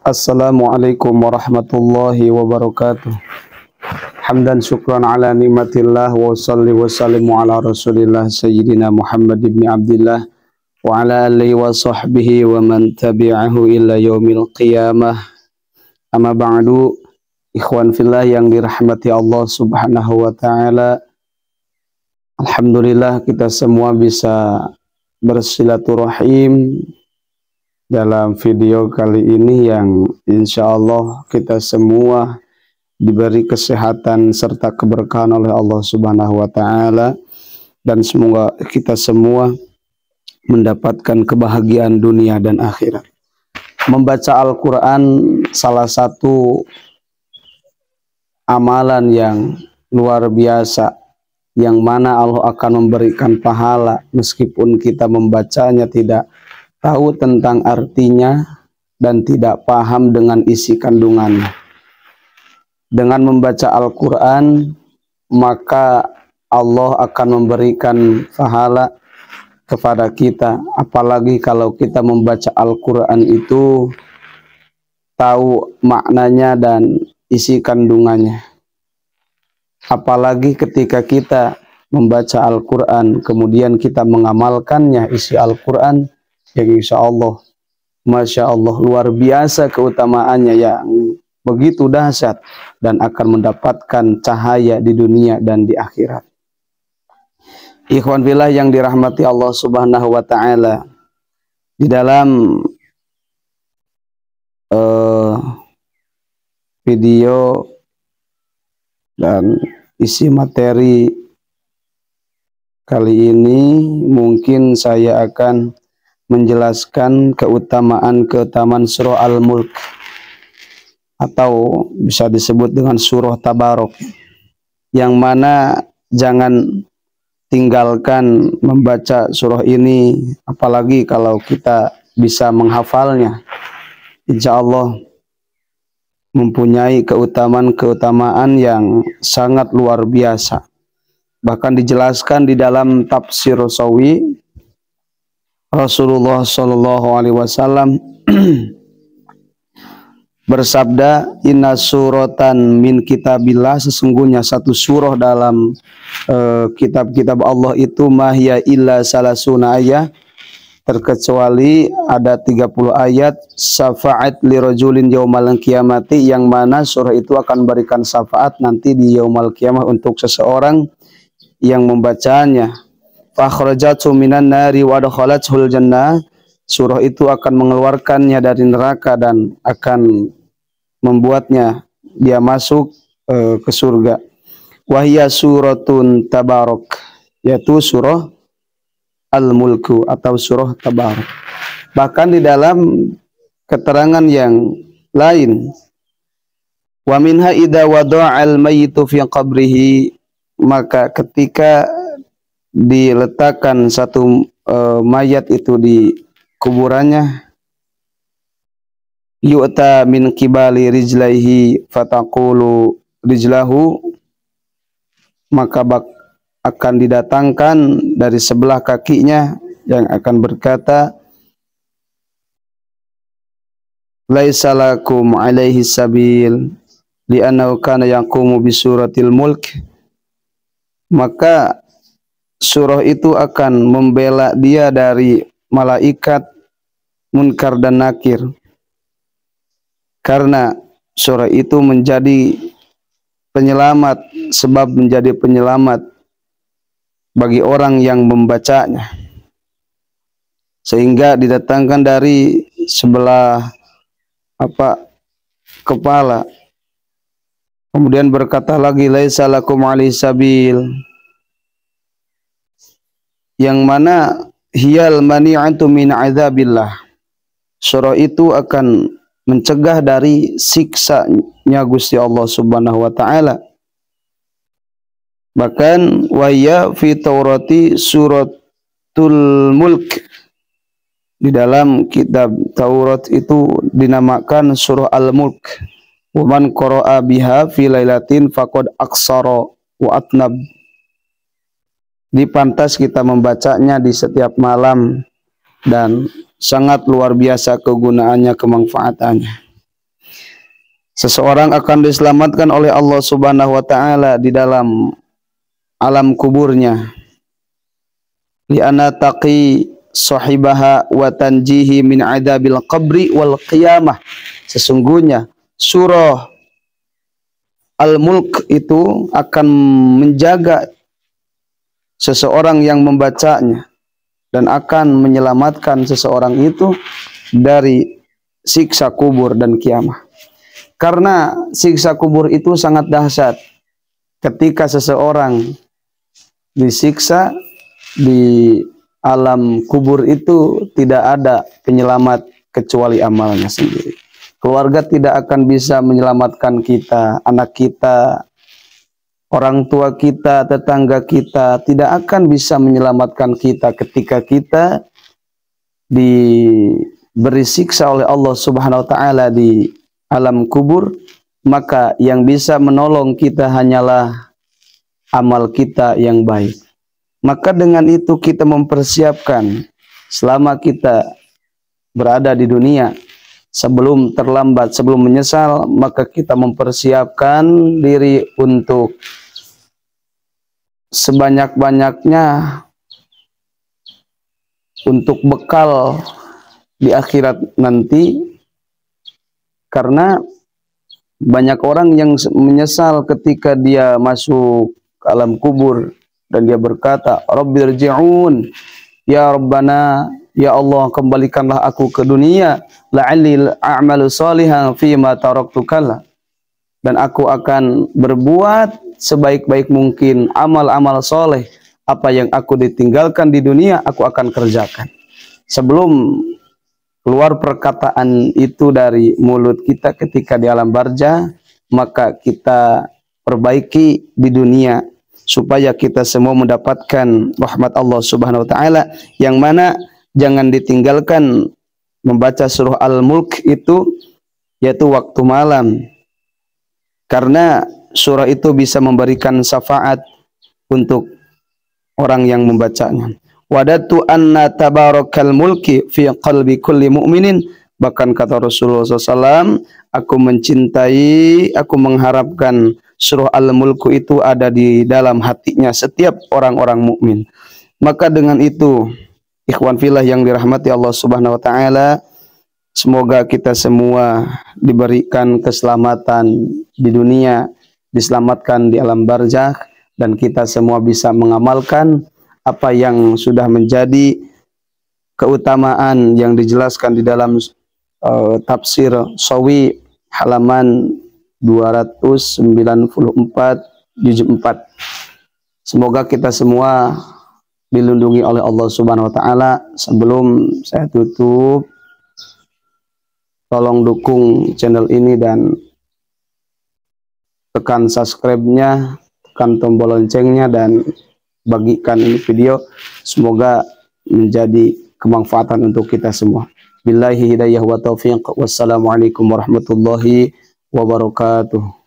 Assalamualaikum warahmatullahi wabarakatuh. Hamdan syukran ala nikmatillah wa salli wa sallimu ala rasulillah sayyidina Muhammad ibn Abdillah wa ala alihi wa sahbihi wa man tabi'ahu ila yaumil qiyamah. Amma ba'du, ikhwan fillah yang dirahmati Allah subhanahu wa ta'ala. Alhamdulillah kita semua bisa bersilaturahim dalam video kali ini yang insya Allah kita semua diberi kesehatan serta keberkahan oleh Allah subhanahu wa ta'ala, dan semoga kita semua mendapatkan kebahagiaan dunia dan akhirat. Membaca Al-Quran salah satu amalan yang luar biasa, yang mana Allah akan memberikan pahala meskipun kita membacanya tidak tahu tentang artinya dan tidak paham dengan isi kandungannya. Dengan membaca Al-Quran, maka Allah akan memberikan pahala kepada kita. Apalagi kalau kita membaca Al-Quran itu tahu maknanya dan isi kandungannya. Apalagi ketika kita membaca Al-Quran, kemudian kita mengamalkannya, isi Al-Quran, yang insya Allah, Masya Allah, luar biasa keutamaannya yang begitu dahsyat dan akan mendapatkan cahaya di dunia dan di akhirat. Ikhwan fillah yang dirahmati Allah subhanahu wa ta'ala, di dalam video dan isi materi kali ini mungkin saya akan menjelaskan keutamaan surah Al-Mulk, atau bisa disebut dengan surah Tabarok, yang mana jangan tinggalkan membaca surah ini, apalagi kalau kita bisa menghafalnya. Insya Allah mempunyai keutamaan yang sangat luar biasa. Bahkan dijelaskan di dalam tafsir Sawi, Rasulullah Shallallahu Alaihi Wasallam bersabda, Inna suratan min kitabillah, sesungguhnya satu surah dalam kitab-kitab Allah itu mahya illa salasuna ayat, terkecuali ada 30 ayat, syafaat li rajulin yaumal qiyamati, yang mana surah itu akan berikan syafaat nanti di yaumal qiyamah untuk seseorang yang membacanya. Fakhrajatu minan nari wa adkhalathul jannah, surah itu akan mengeluarkannya dari neraka dan akan membuatnya dia masuk ke surga. Wahia suratun tabarok, yaitu surah Al-Mulku atau surah Tabarok. Bahkan di dalam keterangan yang lain, wa minha idza wada'al mayyitu fi qabrihi, maka ketika diletakkan satu mayat itu di kuburannya, yu'ta min qibali rijlaihi fataqulu rijlahu, maka akan didatangkan dari sebelah kakinya yang akan berkata, laisa lakum alaihi sabil li'annahu kana yaqumu bi suratil mulk, maka surah itu akan membela dia dari malaikat munkar dan nakir, karena surah itu menjadi penyelamat, sebab menjadi penyelamat bagi orang yang membacanya, sehingga didatangkan dari sebelah kepala. Kemudian berkata lagi, laisa lakum alaihi sabil, yang mana hiyal mani'atu min azabillah, surah itu akan mencegah dari siksanya Gusti Allah subhanahu wa ta'ala. Bahkan waya fi Taurati suratul mulk, di dalam kitab Taurat itu dinamakan surah Al-Mulk. Wa man qara'a biha fi lailatin faqad aqsara wa atnab, dipantas kita membacanya di setiap malam dan sangat luar biasa kegunaannya, kemanfaatannya. Seseorang akan diselamatkan oleh Allah Subhanahu wa taala di dalam alam kuburnya. Li'anna taqi sahibaha wa tanjihi min adabil qabri wal qiyamah. Sesungguhnya surah Al-Mulk itu akan menjaga seseorang yang membacanya dan akan menyelamatkan seseorang itu dari siksa kubur dan kiamah. Karena siksa kubur itu sangat dahsyat. Ketika seseorang disiksa di alam kubur itu tidak ada penyelamat kecuali amalnya sendiri. Keluarga tidak akan bisa menyelamatkan kita, anak kita, orang tua kita, tetangga kita tidak akan bisa menyelamatkan kita ketika kita diberi siksa oleh Allah Subhanahu wa taala di alam kubur. Maka yang bisa menolong kita hanyalah amal kita yang baik. Maka dengan itu kita mempersiapkan selama kita berada di dunia, sebelum terlambat, sebelum menyesal, maka kita mempersiapkan diri untuk sebanyak-banyaknya untuk bekal di akhirat nanti. Karena banyak orang yang menyesal ketika dia masuk ke alam kubur dan dia berkata, Rabbirji'un, ya Rabbana, ya Allah kembalikanlah aku ke dunia, la'alli a'malu salihan fima taraktu kalla, dan aku akan berbuat sebaik-baik mungkin amal-amal soleh, apa yang aku ditinggalkan di dunia aku akan kerjakan. Sebelum keluar perkataan itu dari mulut kita ketika di alam barzah, maka kita perbaiki di dunia supaya kita semua mendapatkan rahmat Allah Subhanahu wa taala, yang mana jangan ditinggalkan membaca surah Al-Mulk itu, yaitu waktu malam, karena surah itu bisa memberikan syafaat untuk orang yang membacanya. Wadatu anna tabarakal mulki fi qalbi kulli mu'minin. Bahkan kata Rasulullah SAW, aku mencintai, aku mengharapkan surah Al-Mulku itu ada di dalam hatinya setiap orang-orang mukmin. Maka dengan itu, ikhwan fillah yang dirahmati Allah Subhanahu wa taala, semoga kita semua diberikan keselamatan di dunia, diselamatkan di alam barzakh, dan kita semua bisa mengamalkan apa yang sudah menjadi keutamaan yang dijelaskan di dalam tafsir Shawi halaman 294 juz 4. Semoga kita semua dilindungi oleh Allah Subhanahu wa taala. Sebelum saya tutup, tolong dukung channel ini dan tekan subscribe-nya, tekan tombol loncengnya, dan bagikan ini video. Semoga menjadi kemanfaatan untuk kita semua. Billahi hidayah wa taufiq. Wassalamualaikum warahmatullahi wabarakatuh.